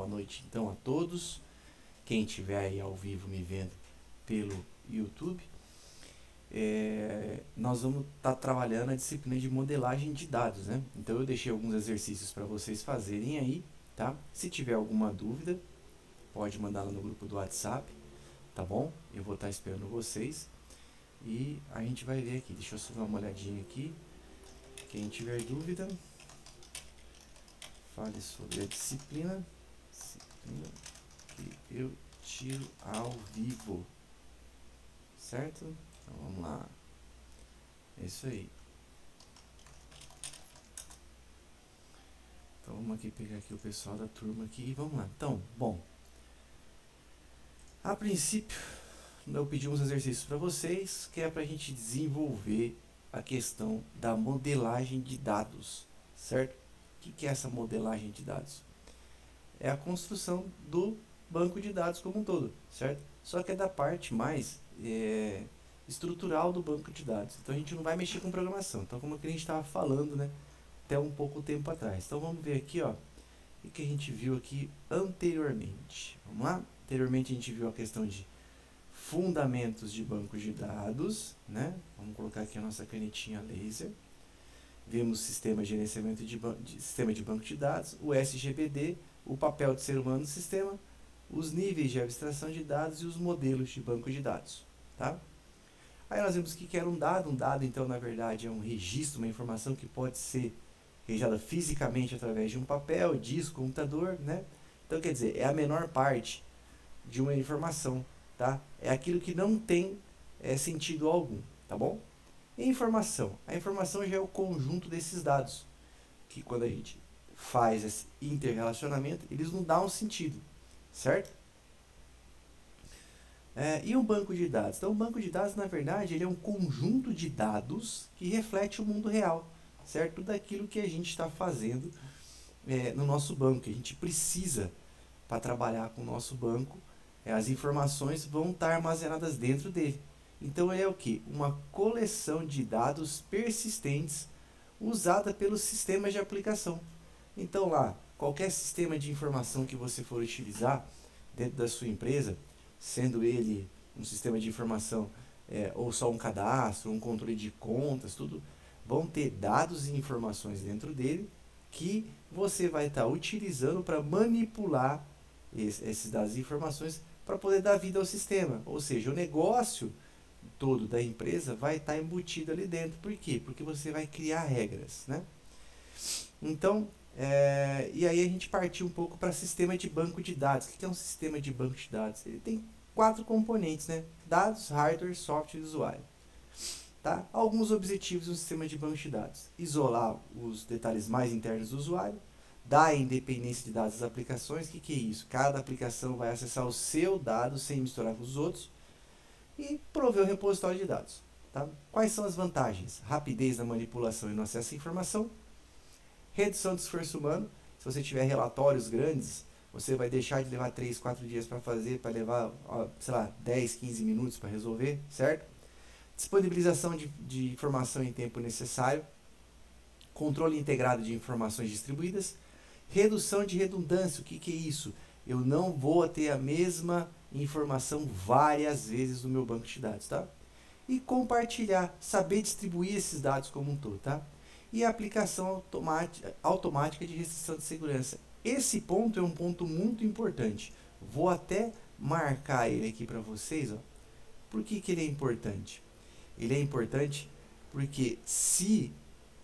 noite então a todos. Quem estiver aí ao vivo me vendo pelo YouTube. Nós vamos estar trabalhando a disciplina de modelagem de dados, né? Então eu deixei alguns exercícios para vocês fazerem aí, tá? Se tiver alguma dúvida, pode mandar lá no grupo do WhatsApp, tá bom? Eu vou estar esperando vocês e a gente vai ver aqui. Deixa eu só dar uma olhadinha aqui. Quem tiver dúvida, fale sobre a disciplina que eu tiro ao vivo, certo? Então vamos lá. É isso aí. Então vamos aqui pegar aqui o pessoal da turma aqui e vamos lá. Então, bom, a princípio eu pedi uns exercícios para vocês, que é para a gente desenvolver a questão da modelagem de dados, certo? O que é essa modelagem de dados? É a construção do banco de dados como um todo, certo? Só que é da parte mais estrutural do banco de dados. Então a gente não vai mexer com programação. Então, como a gente estava falando, né, até um pouco tempo atrás. Então vamos ver aqui, ó, o que a gente viu aqui anteriormente. Vamos lá? Anteriormente a gente viu a questão de fundamentos de bancos de dados, né? Vamos colocar aqui a nossa canetinha laser. Vimos sistema de gerenciamento sistema de banco de dados, o SGBD, o papel de ser humano no sistema, os níveis de abstração de dados e os modelos de banco de dados, tá? Aí nós vimos que era um dado. Um dado, então, na verdade, é um registro, uma informação que pode ser registrada fisicamente através de um papel, disco, computador, né? Então, quer dizer, é a menor parte de uma informação, tá? É aquilo que não tem sentido algum, tá bom? E informação. A informação já é o conjunto desses dados, que quando a gente faz esse interrelacionamento, eles não dão um sentido, certo? E um banco de dados? Então, um banco de dados, na verdade, ele é um conjunto de dados que reflete o mundo real, certo? Tudo aquilo que a gente está fazendo no nosso banco, que a gente precisa para trabalhar com o nosso banco, as informações vão estar armazenadas dentro dele. Então, ele é o que? Uma coleção de dados persistentes usada pelos sistemas de aplicação. Então, lá, qualquer sistema de informação que você for utilizar dentro da sua empresa, sendo ele um sistema de informação ou só um cadastro, um controle de contas, tudo, vão ter dados e informações dentro dele que você vai estar utilizando para manipular esses dados e informações para poder dar vida ao sistema. Ou seja, o negócio todo da empresa vai estar embutido ali dentro. Por quê? Porque você vai criar regras, né? Então, e aí a gente partiu um pouco para sistema de banco de dados. O que é um sistema de banco de dados? Ele tem 4 componentes, né? Dados, hardware, software e usuário. Tá? Alguns objetivos do sistema de banco de dados: isolar os detalhes mais internos do usuário, dar independência de dados às aplicações. O que é isso? Cada aplicação vai acessar o seu dado sem misturar com os outros, e prover o repositório de dados. Tá? Quais são as vantagens? Rapidez na manipulação e no acesso à informação, redução do esforço humano. Se você tiver relatórios grandes, você vai deixar de levar 3, 4 dias para fazer, para levar, sei lá, 10, 15 minutos para resolver, certo? Disponibilização de informação em tempo necessário, controle integrado de informações distribuídas, redução de redundância. O que é isso? Eu não vou ter a mesma informação várias vezes no meu banco de dados, tá? E compartilhar, saber distribuir esses dados como um todo, tá? E a aplicação automática de restrição de segurança. Esse ponto é um ponto muito importante. Vou até marcar ele aqui para vocês, ó. Por que ele é importante? Ele é importante porque se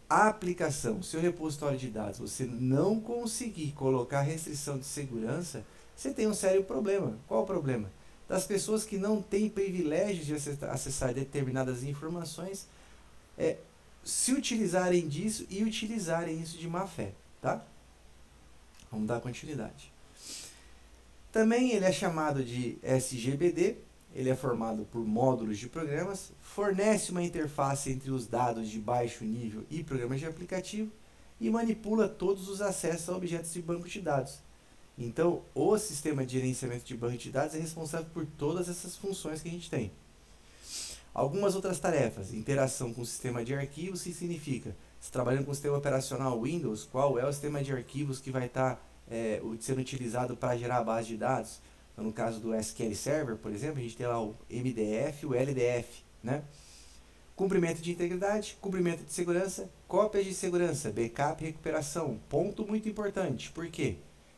a aplicação, seu repositório de dados, você não conseguir colocar restrição de segurança, você tem um sério problema. Qual o problema? Das pessoas que não têm privilégio de acessar determinadas informações, se utilizarem disso e utilizarem isso de má fé, tá? Vamos dar continuidade. Também ele é chamado de SGBD, ele é formado por módulos de programas, fornece uma interface entre os dados de baixo nível e programas de aplicativo e manipula todos os acessos a objetos de banco de dados. Então, o sistema de gerenciamento de banco de dados é responsável por todas essas funções que a gente tem. Algumas outras tarefas: interação com o sistema de arquivos, que significa, se trabalhando com o sistema operacional Windows, qual é o sistema de arquivos que vai estar sendo utilizado para gerar a base de dados. Então, no caso do SQL Server, por exemplo, a gente tem lá o MDF e o LDF, né? Cumprimento de integridade, cumprimento de segurança, cópias de segurança, backup e recuperação. Ponto muito importante, por quê?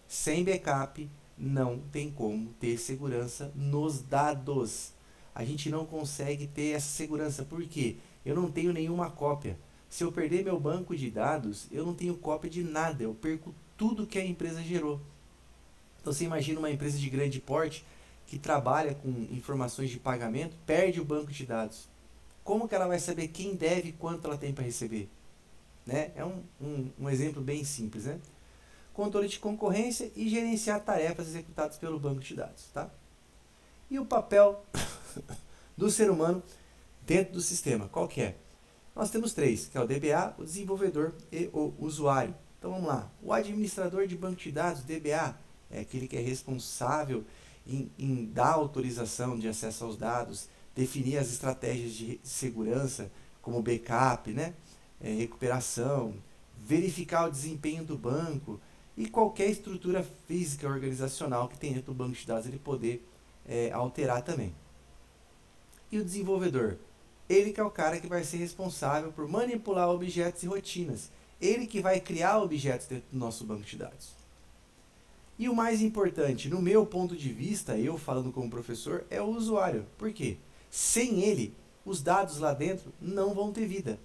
Sem backup não tem como ter segurança nos dados. A gente não consegue ter essa segurança, por quê? Eu não tenho nenhuma cópia. Se eu perder meu banco de dados, eu não tenho cópia de nada, eu perco tudo que a empresa gerou. Então você imagina uma empresa de grande porte que trabalha com informações de pagamento, perde o banco de dados. Como que ela vai saber quem deve e quanto ela tem para receber? Né? É um exemplo bem simples. Né? Controle de concorrência e gerenciar tarefas executadas pelo banco de dados. Tá? E o papel do ser humano dentro do sistema, qual que é? Nós temos três, que é o DBA, o desenvolvedor e o usuário. Então vamos lá. O administrador de banco de dados, DBA, é aquele que é responsável em dar autorização de acesso aos dados, definir as estratégias de segurança, como backup, né? Recuperação, verificar o desempenho do banco e qualquer estrutura física organizacional que tem dentro do banco de dados ele poder alterar também. E o desenvolvedor? Ele que é o cara que vai ser responsável por manipular objetos e rotinas. Ele que vai criar objetos dentro do nosso banco de dados. E o mais importante, no meu ponto de vista, eu falando como professor, é o usuário. Por quê? Sem ele, os dados lá dentro não vão ter vida.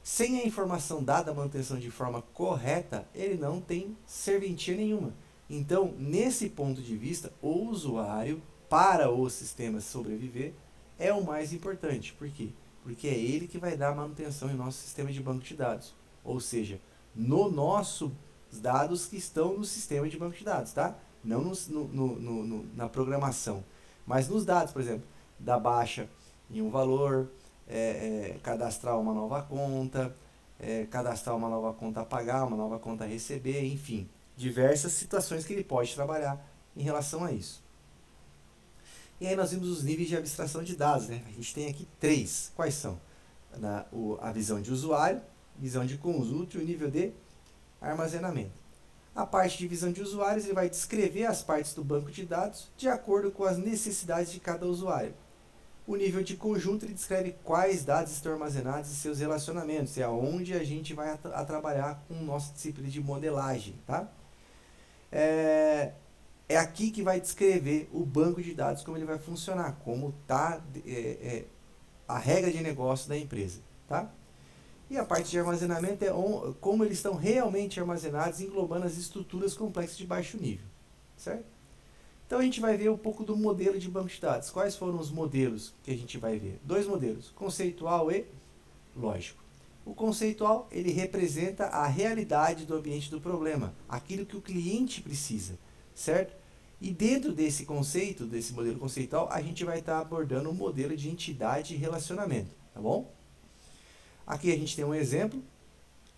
Sem a informação dada à manutenção de forma correta, ele não tem serventia nenhuma. Então, nesse ponto de vista, o usuário, para o sistema sobreviver, é o mais importante. Por quê? Porque é ele que vai dar manutenção em nosso sistema de banco de dados. Ou seja, no nosso dados que estão no sistema de banco de dados, tá? Não na programação. Mas nos dados, por exemplo, da baixa em um valor, cadastrar uma nova conta, cadastrar uma nova conta a pagar, uma nova conta a receber, enfim. Diversas situações que ele pode trabalhar em relação a isso. E aí nós vimos os níveis de abstração de dados, né? A gente tem aqui três. Quais são? A visão de usuário, visão de conjunto e o nível de armazenamento. A parte de visão de usuários, ele vai descrever as partes do banco de dados de acordo com as necessidades de cada usuário. O nível de conjunto, ele descreve quais dados estão armazenados e seus relacionamentos. É onde a gente vai trabalhar com nossa disciplina de modelagem. Tá? É aqui que vai descrever o banco de dados, como ele vai funcionar, como está a regra de negócio da empresa. Tá? E a parte de armazenamento é como eles estão realmente armazenados, englobando as estruturas complexas de baixo nível. Certo? Então a gente vai ver um pouco do modelo de banco de dados. Quais foram os modelos que a gente vai ver? Dois modelos, conceitual e lógico. O conceitual, ele representa a realidade do ambiente do problema, aquilo que o cliente precisa, certo? E dentro desse conceito, desse modelo conceitual, a gente vai estar abordando um modelo de entidade e relacionamento, tá bom? Aqui a gente tem um exemplo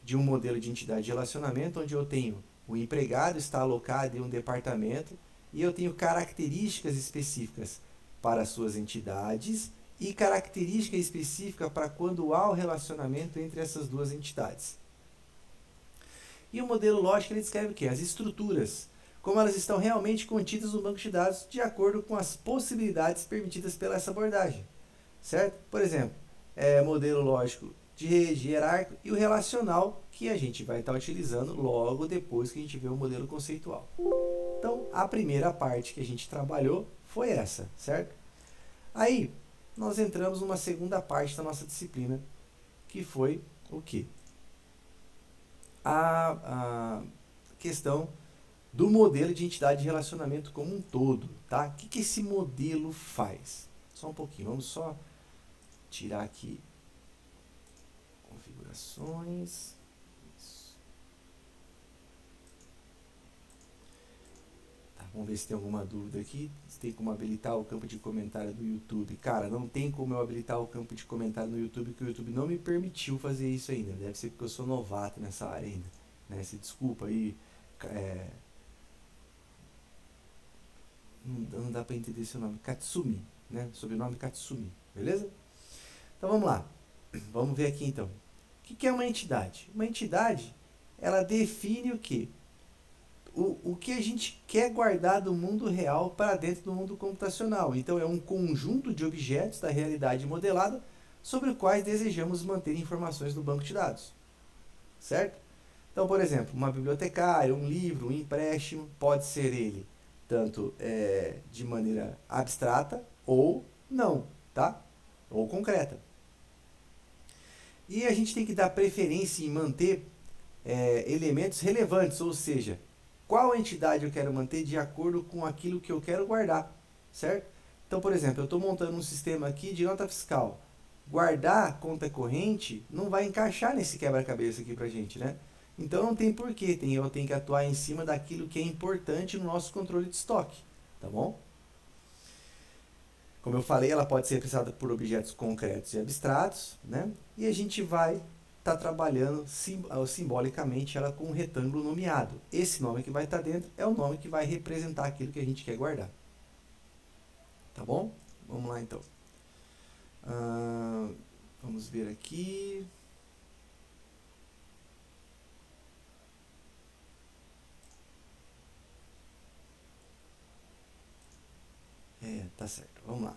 de um modelo de entidade de relacionamento, onde eu tenho o empregado está alocado em um departamento e eu tenho características específicas para suas entidades e característica específica para quando há o relacionamento entre essas duas entidades. E o modelo lógico, ele descreve o quê? As estruturas, como elas estão realmente contidas no banco de dados de acordo com as possibilidades permitidas pela essa abordagem, certo? Por exemplo, modelo lógico de rede hierárquico e o relacional, que a gente vai estar utilizando logo depois que a gente vê o modelo conceitual. Então, a primeira parte que a gente trabalhou foi essa, certo? Aí, nós entramos numa segunda parte da nossa disciplina, que foi o quê? A questão do modelo de entidade de relacionamento como um todo, tá? O que esse modelo faz? Só um pouquinho, vamos só tirar aqui configurações. Tá, vamos ver se tem alguma dúvida aqui. Se tem como habilitar o campo de comentário do YouTube. Cara, não tem como eu habilitar o campo de comentário no YouTube, porque o YouTube não me permitiu fazer isso ainda. Deve ser porque eu sou novato nessa área ainda, né? Se desculpa aí. Não dá para entender seu nome. Katsumi, né? Sobrenome Katsumi, beleza? Então vamos lá. Vamos ver aqui então. O que é uma entidade? Uma entidade, ela define o quê? o que a gente quer guardar do mundo real para dentro do mundo computacional. Então, é um conjunto de objetos da realidade modelada sobre os quais desejamos manter informações no banco de dados, certo? Então, por exemplo, uma bibliotecária, um livro, um empréstimo, pode ser ele tanto de maneira abstrata ou não, tá? Ou concreta. E a gente tem que dar preferência em manter elementos relevantes, ou seja, qual entidade eu quero manter de acordo com aquilo que eu quero guardar, certo? Então, por exemplo, eu estou montando um sistema aqui de nota fiscal. Guardar conta corrente não vai encaixar nesse quebra-cabeça aqui pra gente, né? Então não tem porquê, eu tenho que atuar em cima daquilo que é importante no nosso controle de estoque, tá bom? Como eu falei, ela pode ser representada por objetos concretos e abstratos, né? E a gente vai estar trabalhando simbolicamente ela com um retângulo nomeado. Esse nome que vai estar dentro é o nome que vai representar aquilo que a gente quer guardar. Tá bom? Vamos lá então. Vamos ver aqui. Tá certo. Vamos lá.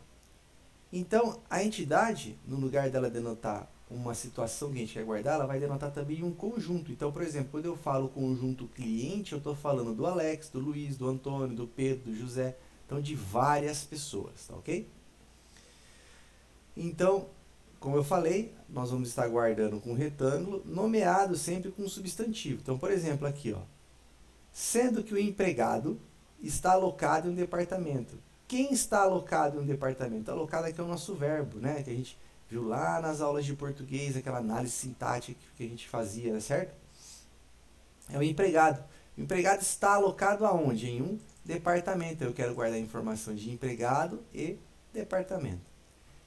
Então, a entidade, no lugar dela denotar uma situação que a gente quer guardar, ela vai denotar também um conjunto. Então, por exemplo, quando eu falo conjunto cliente, eu estou falando do Alex, do Luiz, do Antônio, do Pedro, do José. Então, de várias pessoas, tá ok? Então, como eu falei, nós vamos estar guardando com um retângulo, nomeado sempre com um substantivo. Então, por exemplo, aqui, ó, sendo que o empregado está alocado em um departamento. Quem está alocado em um departamento? Alocado aqui é o nosso verbo, né? Que a gente viu lá nas aulas de português, aquela análise sintática que a gente fazia, certo? É o empregado. O empregado está alocado aonde? Em um departamento. Eu quero guardar a informação de empregado e departamento.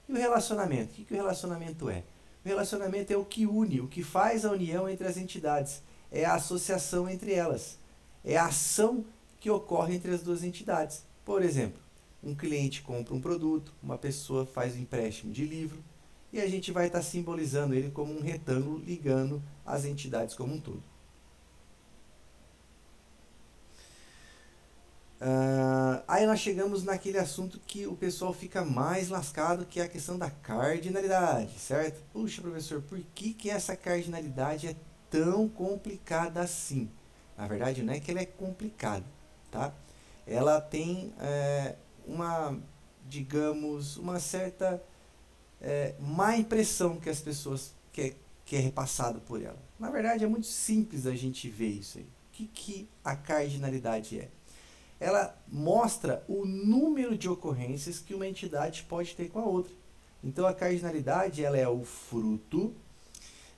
E o relacionamento? O que o relacionamento é? O relacionamento é o que une, o que faz a união entre as entidades. É a associação entre elas. É a ação que ocorre entre as duas entidades. Por exemplo, um cliente compra um produto, uma pessoa faz um empréstimo de livro, e a gente vai estar simbolizando ele como um retângulo ligando as entidades como um todo. Aí nós chegamos naquele assunto que o pessoal fica mais lascado, que é a questão da cardinalidade, certo? Puxa, professor, por que essa cardinalidade é tão complicada assim? Na verdade, não é que ela é complicada, tá? Ela tem uma certa má impressão que as pessoas que é repassado por ela. Na verdade, é muito simples a gente ver isso aí. O que a cardinalidade é? Ela mostra o número de ocorrências que uma entidade pode ter com a outra. Então, a cardinalidade ela é o fruto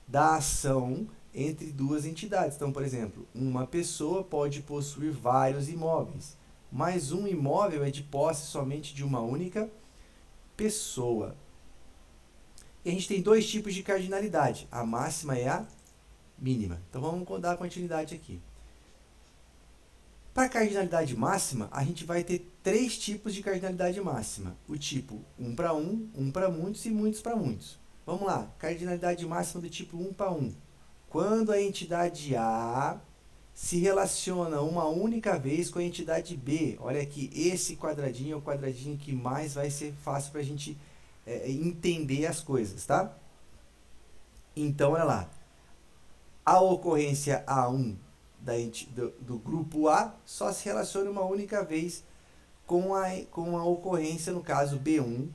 da ação entre duas entidades. Então, por exemplo, uma pessoa pode possuir vários imóveis, mas um imóvel é de posse somente de uma única pessoa. E a gente tem dois tipos de cardinalidade, a máxima e a mínima. Então, vamos dar continuidade aqui. Para a cardinalidade máxima, a gente vai ter três tipos de cardinalidade máxima. O tipo 1 para 1, 1 para muitos e muitos para muitos. Vamos lá, cardinalidade máxima do tipo 1 para 1. Quando a entidade A se relaciona uma única vez com a entidade B. Olha aqui, esse quadradinho é o quadradinho que mais vai ser fácil para a gente entender as coisas, tá? Então, olha lá. A ocorrência A1 do grupo A só se relaciona uma única vez com a ocorrência, no caso B1,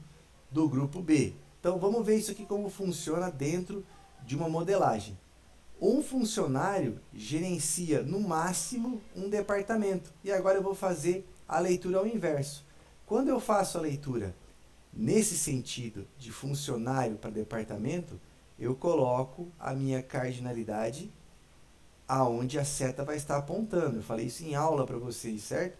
do grupo B. Então, vamos ver isso aqui como funciona dentro de uma modelagem. Um funcionário gerencia, no máximo, um departamento. E agora eu vou fazer a leitura ao inverso. Quando eu faço a leitura nesse sentido de funcionário para departamento, eu coloco a minha cardinalidade aonde a seta vai estar apontando. Eu falei isso em aula para vocês, certo?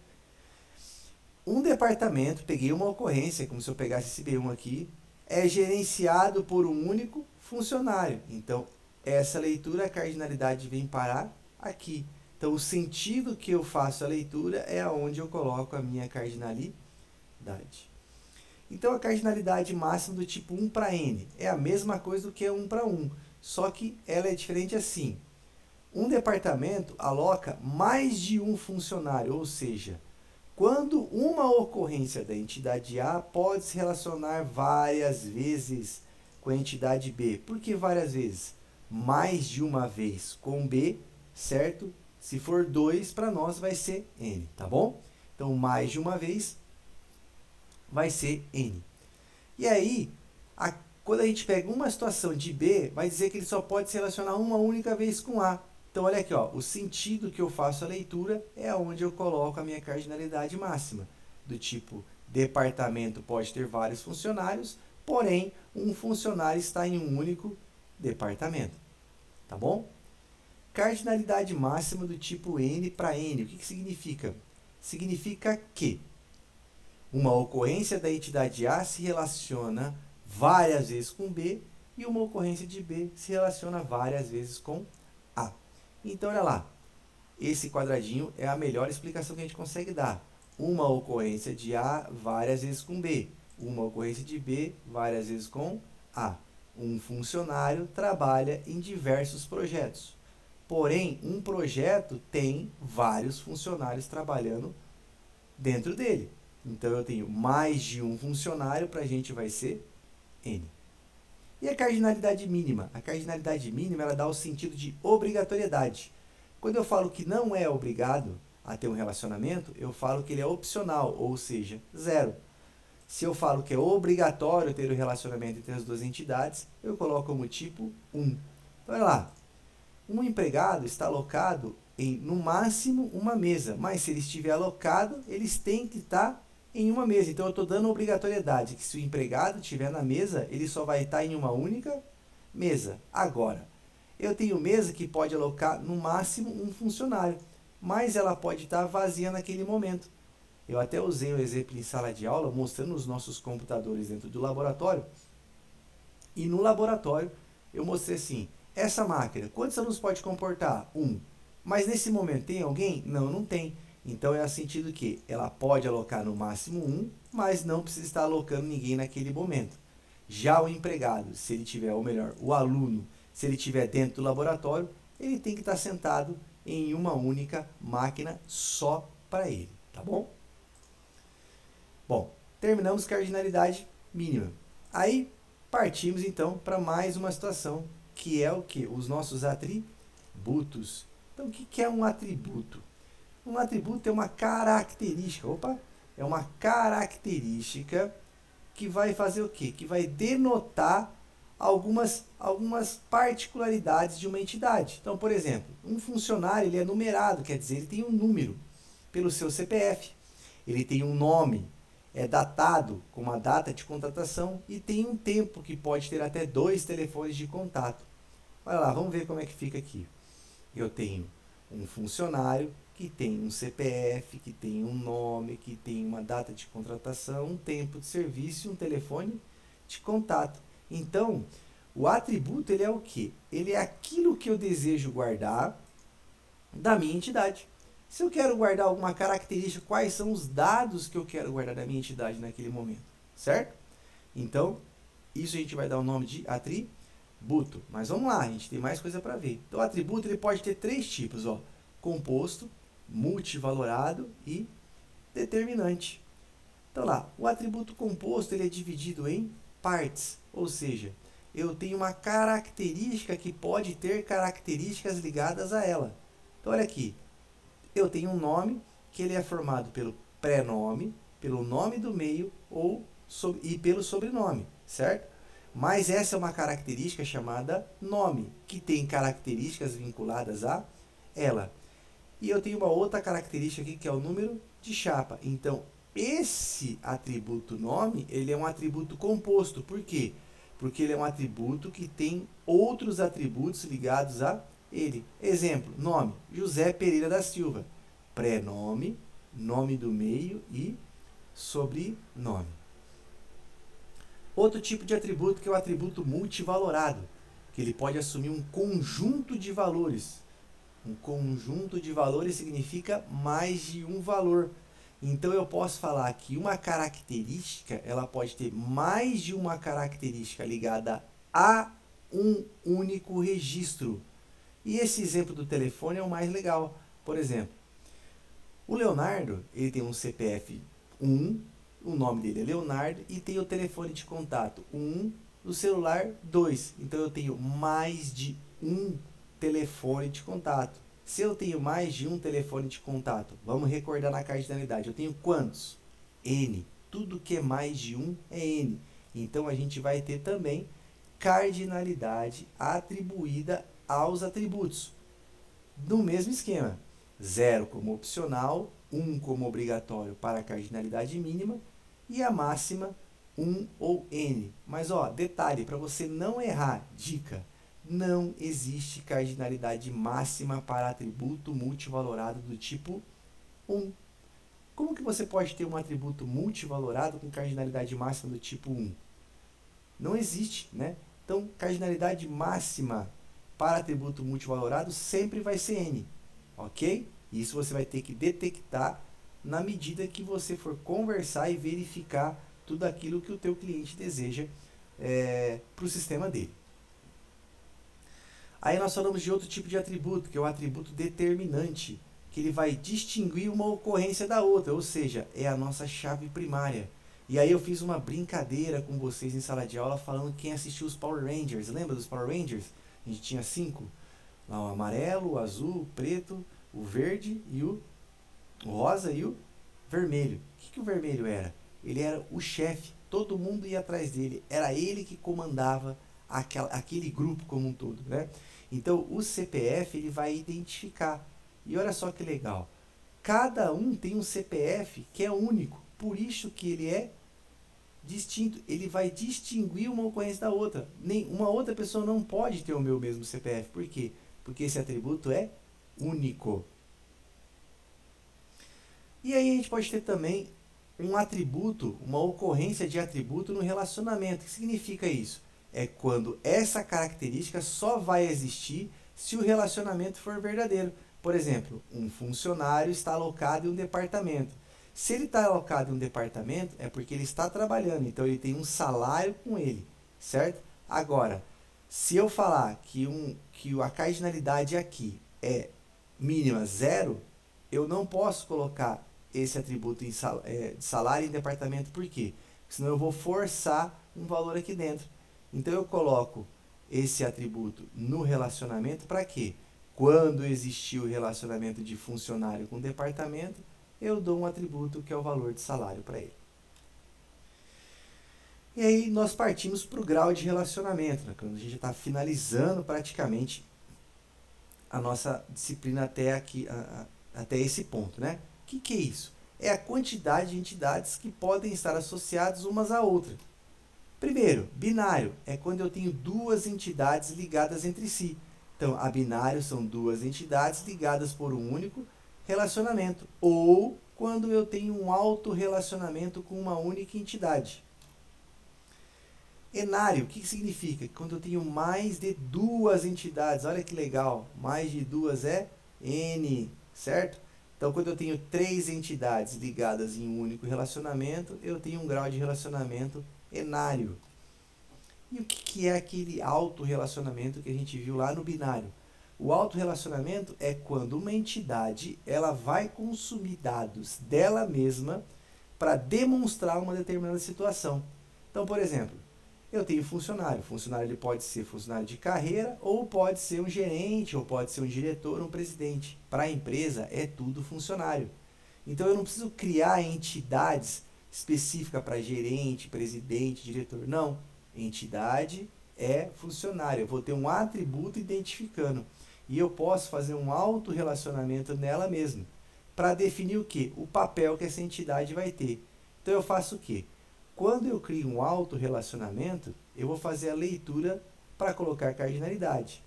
Um departamento, peguei uma ocorrência, como se eu pegasse esse B1 aqui, é gerenciado por um único funcionário. Então, essa leitura, a cardinalidade vem parar aqui. Então, o sentido que eu faço a leitura é aonde eu coloco a minha cardinalidade. Então, a cardinalidade máxima do tipo 1 para n é a mesma coisa do que 1 para 1, só que ela é diferente assim. Um departamento aloca mais de um funcionário, ou seja, quando uma ocorrência da entidade A pode se relacionar várias vezes com a entidade B. Por que várias vezes? Mais de uma vez com B, certo? Se for 2, para nós vai ser N, tá bom? Então, mais de uma vez vai ser N. E aí, quando a gente pega uma situação de B, vai dizer que ele só pode se relacionar uma única vez com A. Então, olha aqui, ó, o sentido que eu faço a leitura é onde eu coloco a minha cardinalidade máxima. Do tipo, departamento pode ter vários funcionários, porém, um funcionário está em um único departamento. Tá bom? Cardinalidade máxima do tipo N para N. O que significa? Significa que uma ocorrência da entidade A se relaciona várias vezes com B e uma ocorrência de B se relaciona várias vezes com A. Então, olha lá, esse quadradinho é a melhor explicação que a gente consegue dar. Uma ocorrência de A várias vezes com B, uma ocorrência de B várias vezes com A. Um funcionário trabalha em diversos projetos. Porém, um projeto tem vários funcionários trabalhando dentro dele. Então, eu tenho mais de um funcionário, para a gente vai ser N. E a cardinalidade mínima? A cardinalidade mínima ela dá o sentido de obrigatoriedade. Quando eu falo que não é obrigado a ter um relacionamento, eu falo que ele é opcional, ou seja, 0. Se eu falo que é obrigatório ter o relacionamento entre as duas entidades, eu coloco como tipo 1. Então, olha lá. Um empregado está alocado em, no máximo, uma mesa. Mas se ele estiver alocado, eles têm que estar em uma mesa. Então, eu estou dando obrigatoriedade que se o empregado estiver na mesa, ele só vai estar em uma única mesa. Agora, eu tenho mesa que pode alocar no máximo um funcionário, mas ela pode estar vazia naquele momento. Eu até usei o exemplo em sala de aula, mostrando os nossos computadores dentro do laboratório. E no laboratório, eu mostrei assim, essa máquina, quantos alunos pode comportar? 1. Mas nesse momento tem alguém? Não, não tem. Então é o sentido que ela pode alocar no máximo 1, mas não precisa estar alocando ninguém naquele momento. Já o empregado, se ele tiver, ou melhor, o aluno, se ele estiver dentro do laboratório, ele tem que estar sentado em uma única máquina só para ele, tá bom? Bom, terminamos cardinalidade mínima. Aí partimos então para mais uma situação, que é o que? Os nossos atributos. Então, o que é um atributo? Um atributo é uma característica. É uma característica que vai fazer o quê? Que vai denotar algumas particularidades de uma entidade. Então, por exemplo, um funcionário ele é numerado, quer dizer, ele tem um número pelo seu CPF. Ele tem um nome, é datado com uma data de contratação e tem um tempo que pode ter até 2 telefones de contato. Olha lá, vamos ver como é que fica aqui. Eu tenho um funcionário que tem um CPF, que tem um nome, que tem uma data de contratação, um tempo de serviço e um telefone de contato. Então, o atributo ele é o quê? Ele é aquilo que eu desejo guardar da minha entidade. Se eu quero guardar alguma característica, quais são os dados que eu quero guardar da minha entidade naquele momento, certo? Então, isso a gente vai dar o nome de atributo. Mas vamos lá, a gente tem mais coisa para ver. Então, o atributo ele pode ter 3 tipos, ó: composto, multivalorado e determinante. Então lá, o atributo composto ele é dividido em partes, ou seja, eu tenho uma característica que pode ter características ligadas a ela. Então olha aqui, eu tenho um nome que ele é formado pelo prenome, pelo nome do meio e pelo sobrenome, certo? Mas essa é uma característica chamada nome, que tem características vinculadas a ela. E eu tenho uma outra característica aqui que é o número de chapa. Então, esse atributo nome, ele é um atributo composto. Por quê? Porque ele é um atributo que tem outros atributos ligados a ele. Exemplo, nome, José Pereira da Silva. Prenome, nome do meio e sobrenome. Outro tipo de atributo que é o atributo multivalorado, que ele pode assumir um conjunto de valores. Um conjunto de valores significa mais de um valor. Então, eu posso falar que uma característica, ela pode ter mais de uma característica ligada a um único registro. E esse exemplo do telefone é o mais legal. Por exemplo, o Leonardo, ele tem um CPF 1, o nome dele é Leonardo, e tem o telefone de contato 1, o celular 2. Então eu tenho mais de um telefone de contato. Se eu tenho mais de um telefone de contato, vamos recordar na cardinalidade, eu tenho quantos? N. Tudo que é mais de um é N. Então a gente vai ter também cardinalidade atribuída aos atributos. No mesmo esquema, 0 como opcional, 1 como obrigatório para a cardinalidade mínima e a máxima 1 ou N. Mas ó, detalhe, para você não errar, dica, não existe cardinalidade máxima para atributo multivalorado do tipo 1. Como que você pode ter um atributo multivalorado com cardinalidade máxima do tipo 1? Não existe, né? Então, cardinalidade máxima para atributo multivalorado sempre vai ser N, ok? Isso você vai ter que detectar na medida que você for conversar e verificar tudo aquilo que o teu cliente deseja para o sistema dele. Aí nós falamos de outro tipo de atributo, que é o atributo determinante, que ele vai distinguir uma ocorrência da outra, ou seja, é a nossa chave primária. E aí eu fiz uma brincadeira com vocês em sala de aula falando quem assistiu os Power Rangers. Lembra dos Power Rangers? A gente tinha 5. Lá o amarelo, o azul, o preto, o verde e o rosa e o vermelho. O que o vermelho era? Ele era o chefe. Todo mundo ia atrás dele. Era ele que comandava aquele grupo como um todo, né? Então o CPF ele vai identificar. E olha só que legal. Cada um tem um CPF que é único. Por isso que ele é distinto. Ele vai distinguir uma ocorrência da outra. Uma outra pessoa não pode ter o meu mesmo CPF. Por quê? Porque esse atributo é único. E aí a gente pode ter também um atributo, uma ocorrência de atributo no relacionamento. O que significa isso? É quando essa característica só vai existir se o relacionamento for verdadeiro. Por exemplo, um funcionário está alocado em um departamento. Se ele está alocado em um departamento, é porque ele está trabalhando, então ele tem um salário com ele, certo? Agora, se eu falar que a cardinalidade aqui é mínima 0, eu não posso colocar esse atributo de salário em departamento, por quê? Porque senão eu vou forçar um valor aqui dentro. Então eu coloco esse atributo no relacionamento para quê? Quando existir o relacionamento de funcionário com departamento, eu dou um atributo que é o valor de salário para ele. E aí nós partimos para o grau de relacionamento, né? Quando a gente está finalizando praticamente a nossa disciplina até aqui, até esse ponto, né? O que é isso? É a quantidade de entidades que podem estar associadas umas à outra. Primeiro, binário é quando eu tenho duas entidades ligadas entre si. Então, a binário são duas entidades ligadas por um único relacionamento. Ou quando eu tenho um autorrelacionamento com uma única entidade. Enário, o que significa? Quando eu tenho mais de duas entidades. Olha que legal, mais de duas é N, certo? Então, quando eu tenho 3 entidades ligadas em um único relacionamento, eu tenho um grau de relacionamento enário. E o que é aquele autorrelacionamento que a gente viu lá no binário? O autorrelacionamento é quando uma entidade ela vai consumir dados dela mesma para demonstrar uma determinada situação. Então, por exemplo, eu tenho funcionário. O funcionário ele pode ser funcionário de carreira, ou pode ser um gerente, ou pode ser um diretor, um presidente. Para a empresa é tudo funcionário. Então eu não preciso criar entidades específicas para gerente, presidente, diretor. Não. Entidade é funcionário. Eu vou ter um atributo identificando. E eu posso fazer um autorrelacionamento nela mesma. Para definir o quê? O papel que essa entidade vai ter. Então eu faço o quê? Quando eu crio um autorrelacionamento, eu vou fazer a leitura para colocar cardinalidade.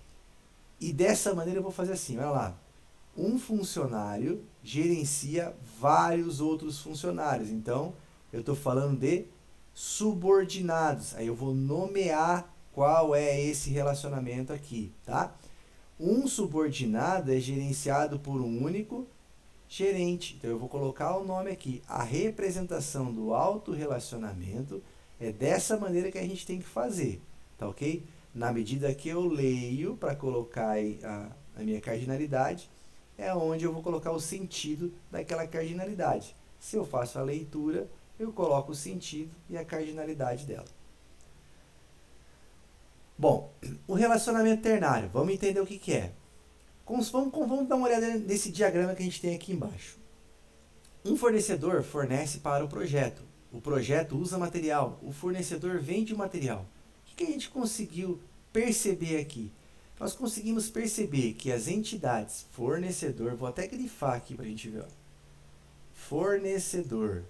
E dessa maneira eu vou fazer assim, olha lá. Um funcionário gerencia vários outros funcionários. Então, eu estou falando de subordinados. Aí eu vou nomear qual é esse relacionamento aqui, tá? Um subordinado é gerenciado por um único gerente. Então eu vou colocar o nome aqui. A representação do autorrelacionamento é dessa maneira que a gente tem que fazer, tá ok? Na medida que eu leio para colocar A minha cardinalidade é onde eu vou colocar o sentido daquela cardinalidade. Se eu faço a leitura, eu coloco o sentido e a cardinalidade dela. Bom, o relacionamento ternário, vamos entender o que é. Vamos dar uma olhada nesse diagrama que a gente tem aqui embaixo. Um fornecedor fornece para o projeto usa material, o fornecedor vende o material. O que a gente conseguiu perceber aqui? Nós conseguimos perceber que as entidades fornecedor, vou até grifar aqui para a gente ver, ó. Fornecedor,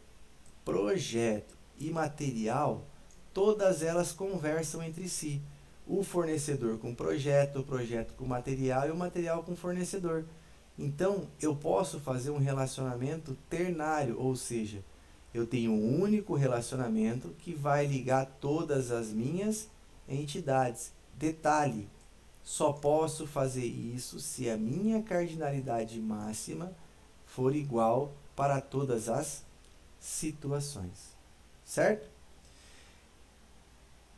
projeto e material, todas elas conversam entre si. O fornecedor com o projeto com material e o material com o fornecedor. Então, eu posso fazer um relacionamento ternário, ou seja, eu tenho um único relacionamento que vai ligar todas as minhas entidades. Detalhe, só posso fazer isso se a minha cardinalidade máxima for igual para todas as situações. Certo?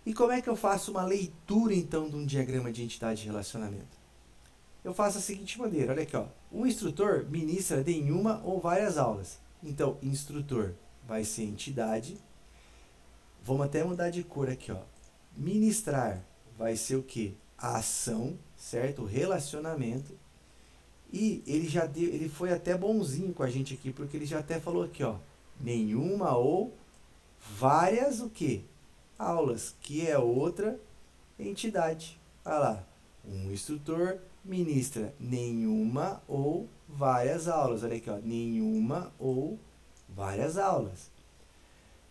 E como é que eu faço uma leitura, então, de um diagrama de entidade de relacionamento? Eu faço da seguinte maneira, olha aqui, ó. O instrutor ministra em uma ou várias aulas. Então, instrutor vai ser entidade. Vamos até mudar de cor aqui, ó. Ministrar vai ser o quê? A ação, certo? O relacionamento. E ele foi até bonzinho com a gente aqui, porque ele já até falou aqui, ó. Nenhuma ou várias o quê? Aulas, que é outra entidade. Olha lá. Um instrutor ministra nenhuma ou várias aulas. Olha aqui, ó. Nenhuma ou várias aulas.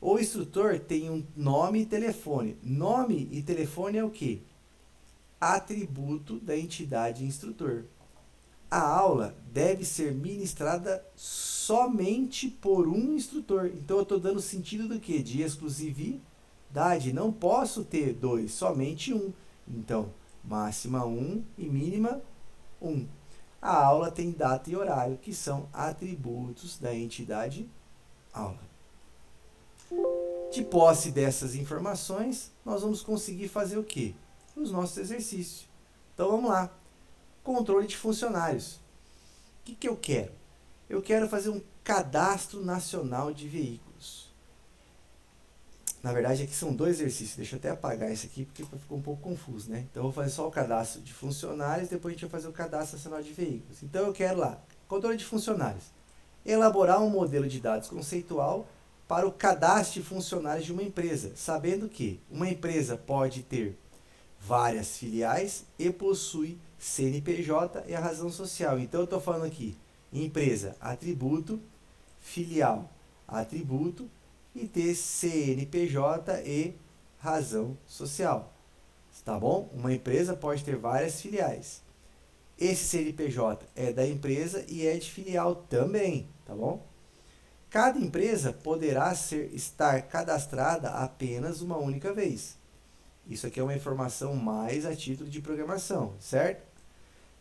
O instrutor tem um nome e telefone. Nome e telefone é o quê? Atributo da entidade instrutor. A aula deve ser ministrada somente por um instrutor. Então, eu estou dando sentido do quê? De exclusividade. Não posso ter dois, somente um. Então, máxima 1 e mínima 1. A aula tem data e horário, que são atributos da entidade aula. De posse dessas informações, nós vamos conseguir fazer o quê? Os nossos exercícios. Então, vamos lá. Controle de funcionários. O que eu quero? Eu quero fazer um cadastro nacional de veículos. Na verdade, aqui são dois exercícios. Deixa eu até apagar isso aqui, porque ficou um pouco confuso, né? Então, eu vou fazer só o cadastro de funcionários, depois a gente vai fazer o cadastro nacional de veículos. Então, eu quero lá, controle de funcionários. Elaborar um modelo de dados conceitual para o cadastro de funcionários de uma empresa, sabendo que uma empresa pode ter várias filiais e possui CNPJ e a razão social. Então, eu estou falando aqui, empresa, atributo, filial, atributo, e ter CNPJ e razão social. Tá bom? Uma empresa pode ter várias filiais. Esse CNPJ é da empresa e é de filial também, tá bom? Cada empresa poderá estar cadastrada apenas uma única vez. Isso aqui é uma informação mais a título de programação, certo?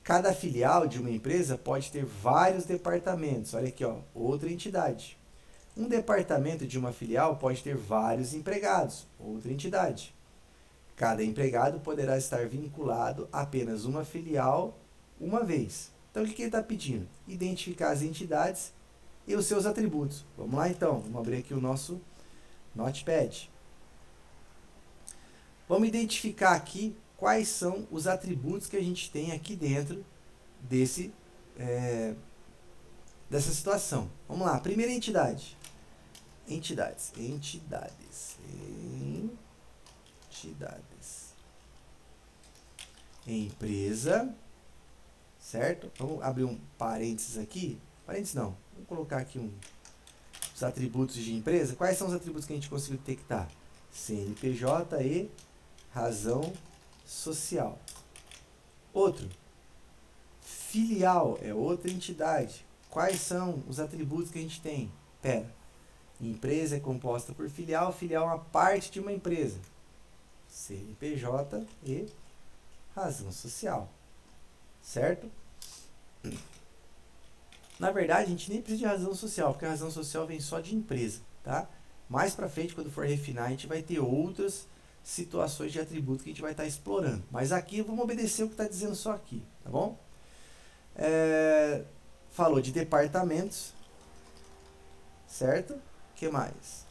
Cada filial de uma empresa pode ter vários departamentos. Olha aqui, ó, outra entidade. Um departamento de uma filial pode ter vários empregados, outra entidade. Cada empregado poderá estar vinculado a apenas uma filial uma vez. Então, o que ele está pedindo? Identificar as entidades e os seus atributos. Vamos lá, então. Vamos abrir aqui o nosso Notepad. Vamos identificar aqui quais são os atributos que a gente tem aqui dentro dessa situação. Vamos lá. Primeira entidade. Entidades. Empresa, certo? Vamos abrir um parênteses aqui. Parênteses não. Vamos colocar aqui os atributos de empresa. Quais são os atributos que a gente conseguiu detectar? CNPJ e razão social. Outro. Filial é outra entidade. Quais são os atributos que a gente tem? Empresa é composta por filial. Filial é uma parte de uma empresa. CNPJ e razão social. Certo? Na verdade, a gente nem precisa de razão social, porque a razão social vem só de empresa, tá? Mais pra frente, quando for refinar, a gente vai ter outras situações de atributo que a gente vai estar explorando. Mas aqui, vamos obedecer o que está dizendo só aqui, tá bom? Falou de departamentos, certo? O que mais?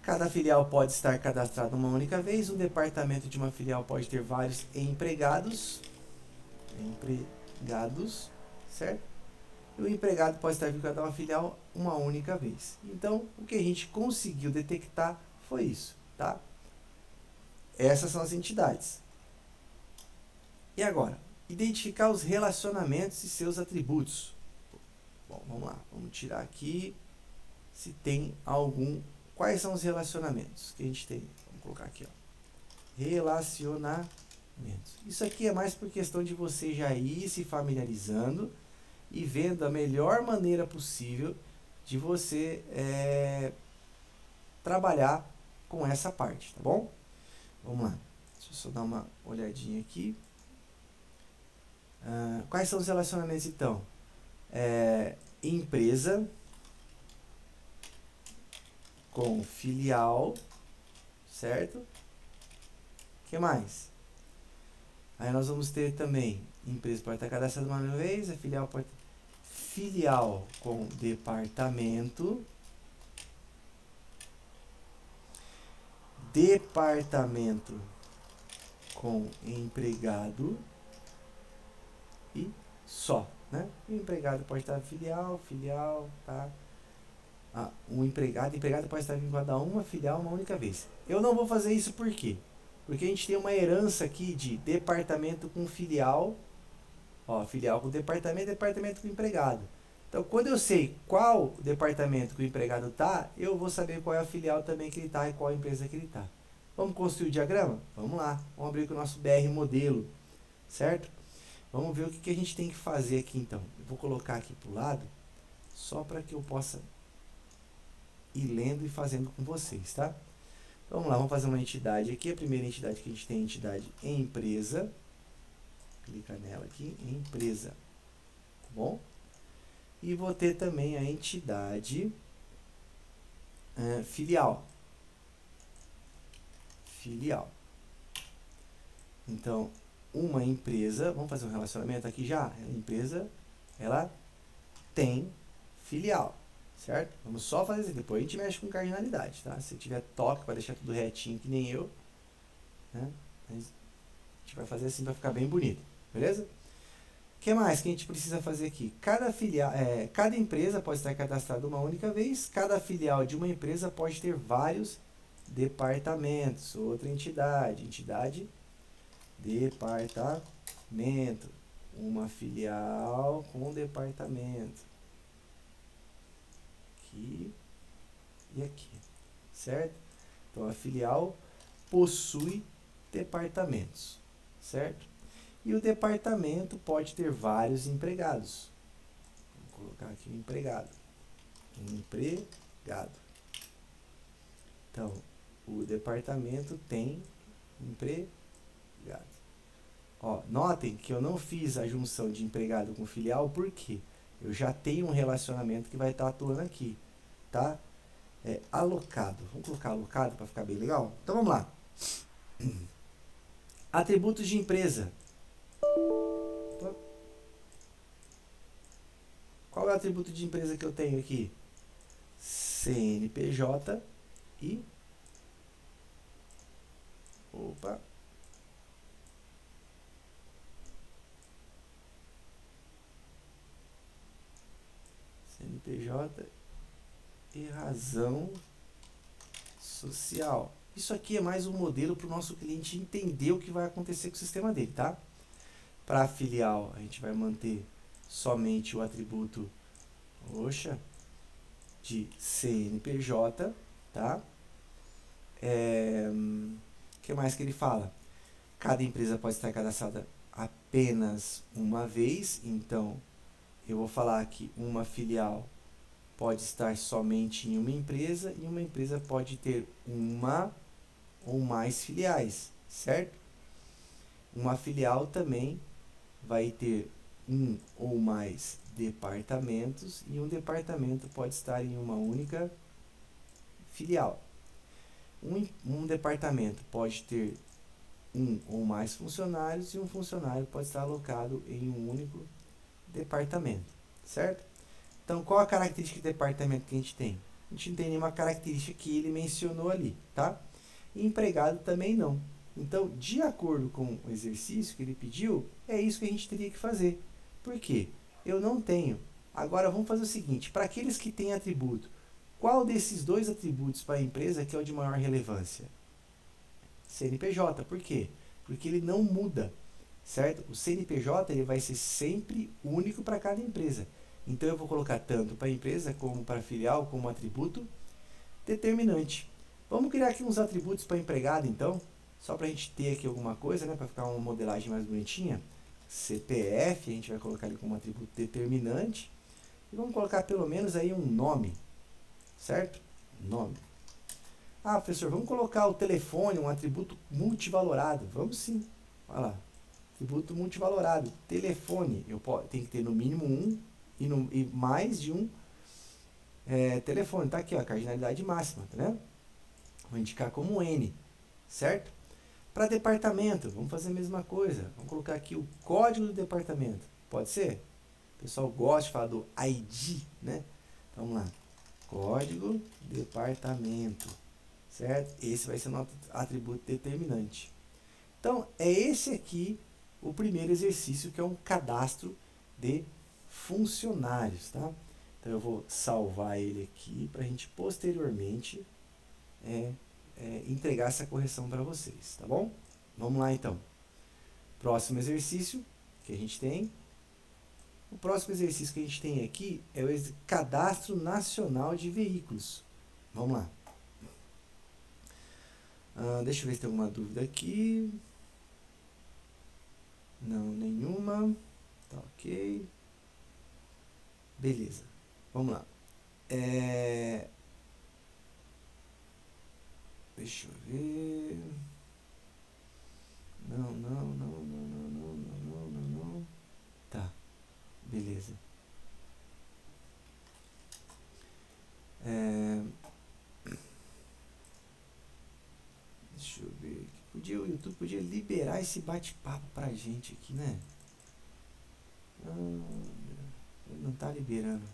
Cada filial pode estar cadastrada uma única vez. O departamento de uma filial pode ter vários empregados. Certo? E o empregado pode estar vinculado a uma filial uma única vez. Então, o que a gente conseguiu detectar foi isso, tá? Essas são as entidades. E agora? Identificar os relacionamentos e seus atributos. Bom, vamos lá. Vamos tirar aqui se tem algum. Quais são os relacionamentos que a gente tem? Vamos colocar aqui, ó. Relacionamentos. Isso aqui é mais por questão de você já ir se familiarizando e vendo a melhor maneira possível de você trabalhar com essa parte, tá bom? Vamos lá. Deixa eu só dar uma olhadinha aqui. Quais são os relacionamentos, então? Empresa com filial, certo? O que mais? Aí nós vamos ter também, empresa pode estar cadastrada uma vez, a filial pode ter filial com departamento, departamento com empregado e só, né? O empregado pode estar filial, tá? O empregado pode estar vinculado a uma filial uma única vez. Eu não vou fazer isso por quê? Porque a gente tem uma herança aqui de departamento com filial, ó, filial com departamento com empregado. Então, quando eu sei qual departamento que o empregado está, eu vou saber qual é a filial também que ele está e qual a empresa que ele está. Vamos construir o diagrama? Vamos lá. Vamos abrir com o nosso BR modelo, certo? Vamos ver o que a gente tem que fazer aqui, então. Eu vou colocar aqui para o lado, só para que eu possa ir lendo e fazendo com vocês, tá? Vamos lá, vamos fazer uma entidade aqui. A primeira entidade que a gente tem é a entidade empresa. Clica nela aqui, empresa. Tá bom? E vou ter também a entidade filial. Filial. Então, uma empresa, vamos fazer um relacionamento aqui já? A empresa, ela tem filial, certo? Vamos só fazer isso, depois a gente mexe com cardinalidade, tá? Se tiver toque, vai deixar tudo retinho, que nem eu, né? A gente vai fazer assim para ficar bem bonito, beleza? O que mais que a gente precisa fazer aqui? Cada empresa pode estar cadastrada uma única vez, cada filial de uma empresa pode ter vários departamentos. Outra entidade, departamento. Uma filial com departamento. Aqui e aqui, certo? Então, a filial possui departamentos, certo? E o departamento pode ter vários empregados. Vou colocar aqui um empregado. Então, o departamento tem empregado. Ó, notem que eu não fiz a junção de empregado com filial, porque eu já tenho um relacionamento que vai estar atuando aqui, tá? Alocado. Vamos colocar alocado para ficar bem legal? Então, vamos lá. Atributos de empresa. Qual é o atributo de empresa que eu tenho aqui? CNPJ e... CNPJ e razão social. Isso aqui é mais um modelo para o nosso cliente entender o que vai acontecer com o sistema dele, tá? Para a filial, a gente vai manter somente o atributo de CNPJ, tá? Que mais que ele fala? Cada empresa pode estar cadastrada apenas uma vez, então eu vou falar que uma filial pode estar somente em uma empresa e uma empresa pode ter uma ou mais filiais, certo? Uma filial também vai ter um ou mais departamentos e um departamento pode estar em uma única filial. Um departamento pode ter um ou mais funcionários e um funcionário pode estar alocado em um único departamento, certo? Então, qual a característica de departamento que a gente tem? A gente não tem nenhuma característica que ele mencionou ali, tá? E empregado também não. Então, de acordo com o exercício que ele pediu, é isso que a gente teria que fazer. Por quê? Eu não tenho. Agora, vamos fazer o seguinte, para aqueles que têm atributo, qual desses dois atributos para a empresa que é o de maior relevância? CNPJ. Por quê? Porque ele não muda, certo? O CNPJ ele vai ser sempre único para cada empresa. Então, eu vou colocar tanto para a empresa, como para a filial, como atributo determinante. Vamos criar aqui uns atributos para empregado, então, só para a gente ter aqui alguma coisa, né, para ficar uma modelagem mais bonitinha. CPF, a gente vai colocar ele como atributo determinante. E vamos colocar pelo menos aí um nome, certo? Nome. Ah, professor, vamos colocar o telefone, um atributo multivalorado. Vamos sim. Olha lá. Atributo multivalorado. Telefone. Tem que ter no mínimo um e mais de um telefone. Tá aqui, ó, cardinalidade máxima, tá vendo? Vou indicar como N, certo? Para departamento, vamos fazer a mesma coisa. Vamos colocar aqui o código do departamento. Pode ser? O pessoal gosta de falar do ID, né? Então, vamos lá. Código departamento, certo? Esse vai ser o nosso atributo determinante. Então, é esse aqui o primeiro exercício, que é um cadastro de funcionários, tá? Então, eu vou salvar ele aqui para a gente posteriormente entregar essa correção para vocês, tá bom? Vamos lá, então. Próximo exercício que a gente tem. O próximo exercício que a gente tem aqui é o Cadastro Nacional de Veículos. Vamos lá. Deixa eu ver se tem alguma dúvida aqui. Não, nenhuma. Tá ok. Beleza. Vamos lá. Deixa eu ver. Não. Tá. Beleza. Deixa eu ver. O YouTube podia liberar esse bate-papo pra gente aqui, né? Ele não tá liberando.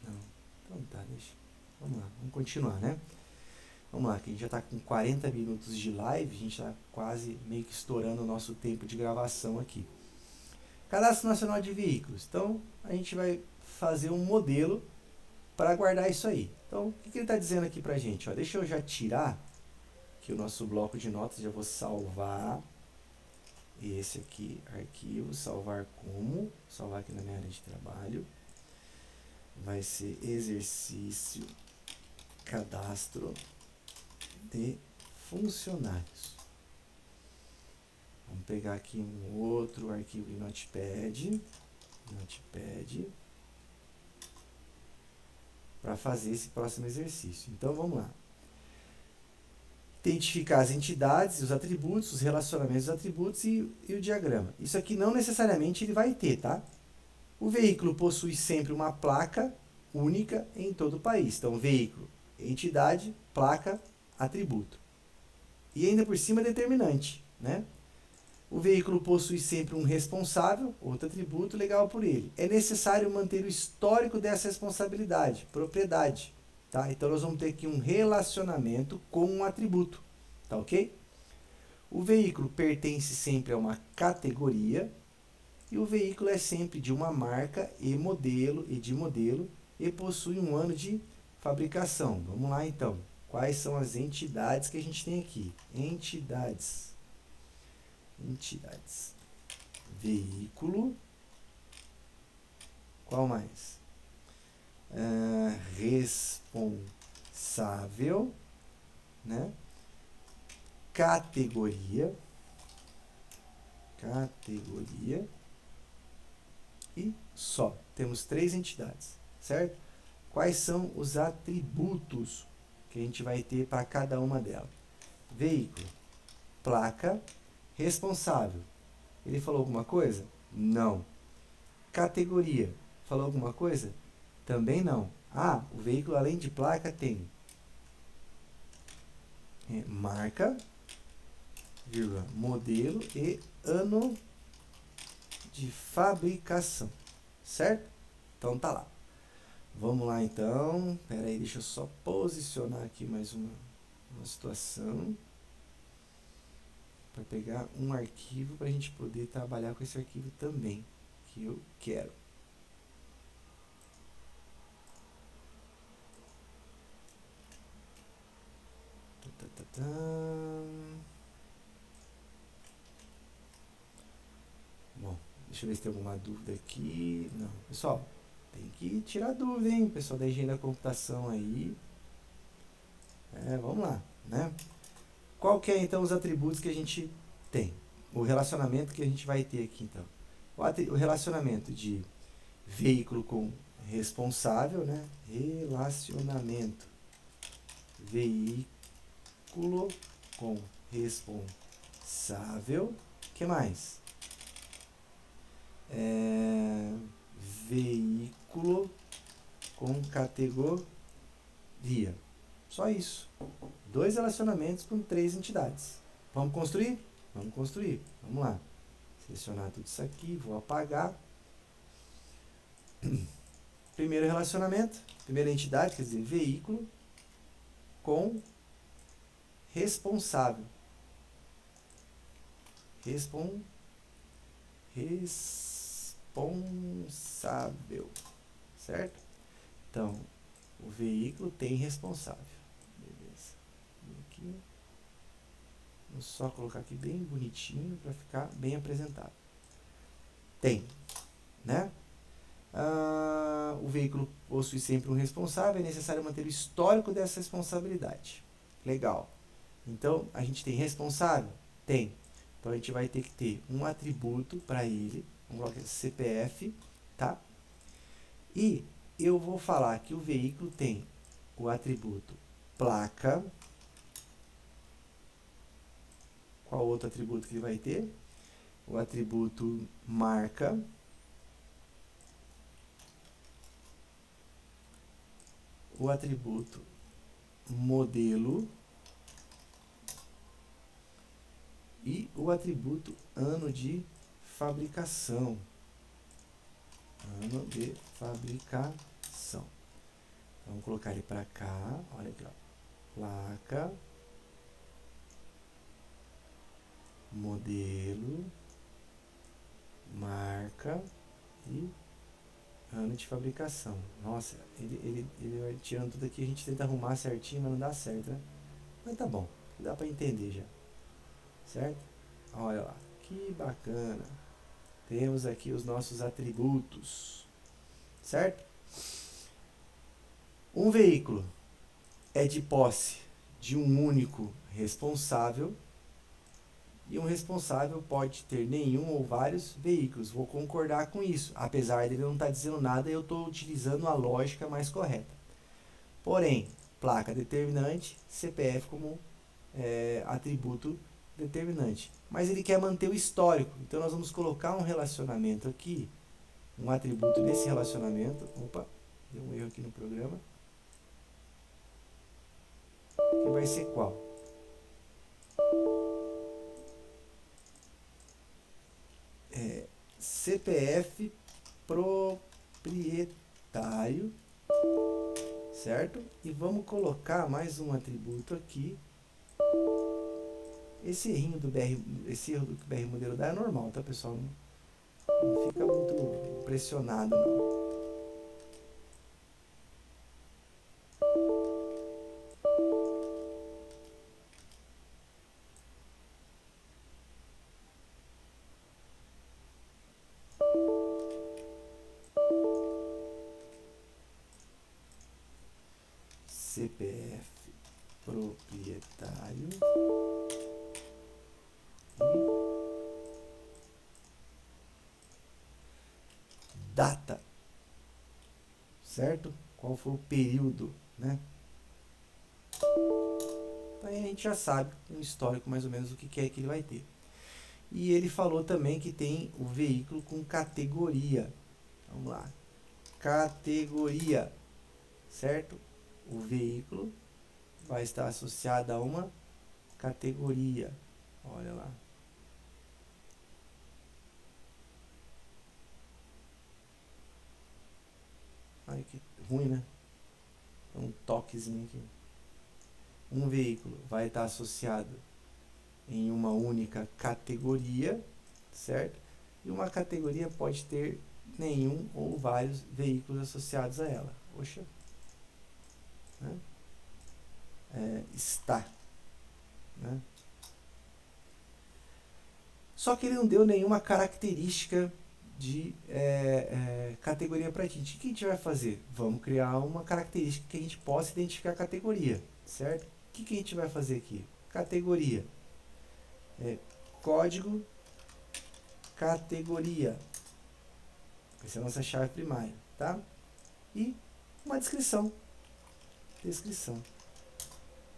Não. Então tá, deixa. Vamos lá, vamos continuar, né? Vamos lá, que a gente já está com 40 minutos de live, a gente está quase meio que estourando o nosso tempo de gravação aqui. Cadastro Nacional de Veículos. Então, a gente vai fazer um modelo para guardar isso aí. Então, o que ele está dizendo aqui para a gente? Ó, deixa eu já tirar aqui o nosso bloco de notas, já vou salvar esse aqui, arquivo, salvar aqui na minha área de trabalho. Vai ser exercício cadastro de funcionários. Vamos pegar aqui um outro arquivo em Notepad para fazer esse próximo exercício. Então, vamos lá. Identificar as entidades, os atributos, os relacionamentos dos atributos e o diagrama. Isso aqui não necessariamente ele vai ter, tá? O veículo possui sempre uma placa única em todo o país. Então, veículo, entidade, placa, atributo. E ainda por cima determinante, né? O veículo possui sempre um responsável, outro atributo legal por ele. É necessário manter o histórico dessa responsabilidade, propriedade, tá? Então nós vamos ter aqui um relacionamento com um atributo, tá ok? O veículo pertence sempre a uma categoria e o veículo é sempre de uma marca e de modelo e possui um ano de fabricação. Vamos lá então. Quais são as entidades que a gente tem aqui? Entidades. Veículo. Qual mais? Responsável, né? Categoria e só. Temos 3 entidades, certo? Quais são os atributos que a gente vai ter para cada uma delas? Veículo, placa, responsável. Ele falou alguma coisa? Não. Categoria, falou alguma coisa? Também não. Ah, o veículo além de placa tem marca, vírgula, modelo e ano de fabricação, certo? Então tá lá. Vamos lá então. Pera aí, deixa eu só posicionar aqui mais uma situação para pegar um arquivo para a gente poder trabalhar com esse arquivo também que eu quero. Bom, deixa eu ver se tem alguma dúvida aqui. Não, pessoal, tem que tirar dúvida, hein? Pessoal da engenharia da computação aí. Vamos lá, né? Qual que é então os atributos que a gente tem? O relacionamento que a gente vai ter aqui então. O relacionamento de veículo com responsável, né? Relacionamento veículo com responsável. O que mais? Veículo com categoria. Só isso. 2 relacionamentos com 3 entidades. Vamos construir? Vamos construir. Vamos lá. Selecionar tudo isso aqui, vou apagar. Primeiro relacionamento, primeira entidade, quer dizer, veículo com responsável. Responsável. Certo? Então, o veículo tem responsável. Beleza. Aqui. Vou só colocar aqui bem bonitinho para ficar bem apresentado. Tem, né? O veículo possui sempre um responsável, é necessário manter o histórico dessa responsabilidade. Legal. Então, a gente tem responsável? Tem. Então, a gente vai ter que ter um atributo para ele, vamos colocar CPF, tá? E eu vou falar que o veículo tem o atributo placa. Qual outro atributo que ele vai ter? O atributo marca. O atributo modelo e o atributo ano de fabricação. Ano de fabricação. Vamos colocar ele para cá. Olha aqui, ó. Placa, modelo, marca e ano de fabricação. Nossa, ele vai tirando tudo aqui, a gente tenta arrumar certinho, mas não dá certo, né? Mas tá bom, dá para entender já. Certo? Olha lá, que bacana. Temos aqui os nossos atributos. Certo? Um veículo é de posse de um único responsável. E um responsável pode ter nenhum ou vários veículos. Vou concordar com isso. Apesar dele não estar dizendo nada, eu estou utilizando a lógica mais correta. Porém, placa determinante, CPF como atributo determinante. Mas ele quer manter o histórico. Então, nós vamos colocar um relacionamento aqui, um atributo desse relacionamento. Opa, deu um erro aqui no programa. Que vai ser qual? CPF proprietário, certo? E vamos colocar mais um atributo aqui. Esse erro do que o BR modelo dá é normal, tá, pessoal? Não fica muito impressionado, não. CPF proprietário e data, certo? Qual foi o período, né? Então aí a gente já sabe um histórico mais ou menos o que é que ele vai ter. E ele falou também que tem o veículo com categoria. Vamos lá. Categoria, certo? O veículo vai estar associado a uma categoria. Olha lá. Ai, que ruim, né? Um toquezinho aqui. Um veículo vai estar associado em uma única categoria, certo? E uma categoria pode ter nenhum ou vários veículos associados a ela. Poxa. Né? Está. Né? Só que ele não deu nenhuma característica de categoria para a gente. O que a gente vai fazer? Vamos criar uma característica que a gente possa identificar a categoria, certo? O que a gente vai fazer aqui? Categoria. Código categoria. Essa é a nossa chave primária, tá? E uma descrição. Descrição.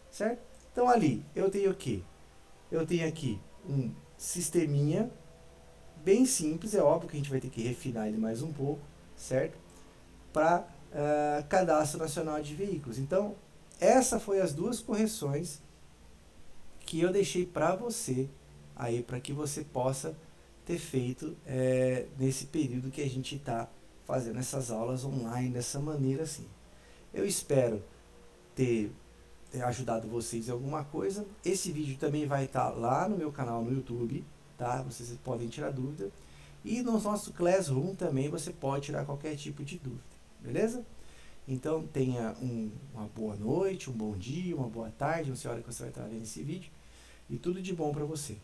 Certo? Então ali, eu tenho o quê? Eu tenho aqui um sisteminha bem simples, é óbvio que a gente vai ter que refinar ele mais um pouco, certo? Para Cadastro Nacional de Veículos. Então, essa foi as duas correções que eu deixei para você, aí para que você possa ter feito nesse período que a gente está fazendo essas aulas online dessa maneira assim. Eu espero ter ajudado vocês em alguma coisa. Esse vídeo também vai estar lá no meu canal no YouTube, tá? Vocês podem tirar dúvida. E no nosso Classroom também você pode tirar qualquer tipo de dúvida, beleza? Então tenha uma boa noite, um bom dia, uma boa tarde, não sei a hora que você vai estar vendo esse vídeo. E tudo de bom para você.